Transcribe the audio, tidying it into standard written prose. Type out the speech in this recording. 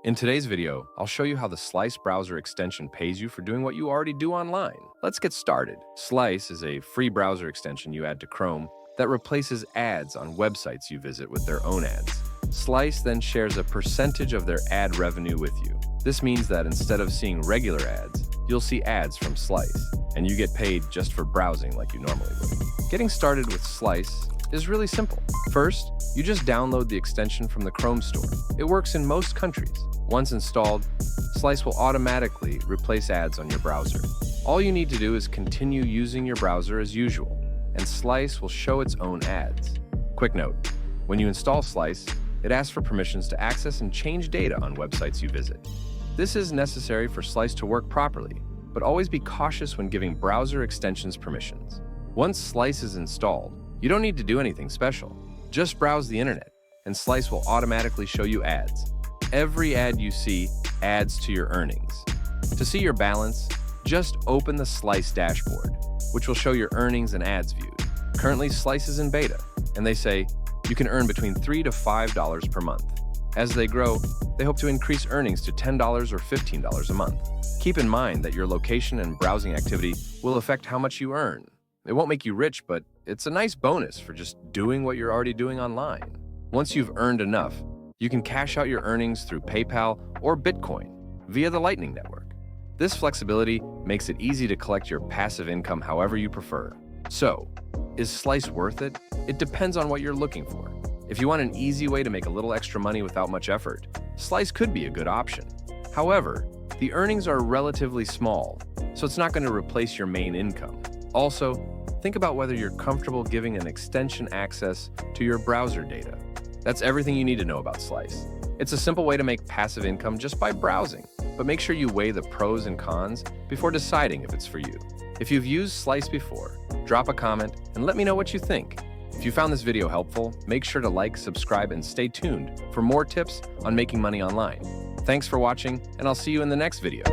In today's video, I'll show you how the Slice browser extension pays you for doing what you already do online. Let's get started. Slice is a free browser extension you add to Chrome that replaces ads on websites you visit with their own ads. Slice then shares a percentage of their ad revenue with you. This means that instead of seeing regular ads, you'll see ads from Slice, and you get paid just for browsing like you normally would. Getting started with Slice is really simple. First, you just download the extension from the Chrome store. It works in most countries. Once installed, Slice will automatically replace ads on your browser. All you need to do is continue using your browser as usual, and Slice will show its own ads. Quick note, when you install Slice, it asks for permissions to access and change data on websites you visit. This is necessary for Slice to work properly, but always be cautious when giving browser extensions permissions. Once Slice is installed, you don't need to do anything special. Just browse the internet, and Slice will automatically show you ads. Every ad you see adds to your earnings. To see your balance, just open the Slice dashboard, which will show your earnings and ads viewed. Currently, Slice is in beta, and they say you can earn between $3 to $5 per month. As they grow, they hope to increase earnings to $10 or $15 a month. Keep in mind that your location and browsing activity will affect how much you earn. It won't make you rich, but it's a nice bonus for just doing what you're already doing online. Once you've earned enough, you can cash out your earnings through PayPal or Bitcoin via the Lightning Network. This flexibility makes it easy to collect your passive income however you prefer. So, is Slice worth it? It depends on what you're looking for. If you want an easy way to make a little extra money without much effort, Slice could be a good option. However, the earnings are relatively small, so it's not going to replace your main income. Also, think about whether you're comfortable giving an extension access to your browser data. That's everything you need to know about Slice. It's a simple way to make passive income just by browsing, but make sure you weigh the pros and cons before deciding if it's for you. If you've used Slice before, drop a comment and let me know what you think. If you found this video helpful, make sure to like, subscribe, and stay tuned for more tips on making money online. Thanks for watching, and I'll see you in the next video.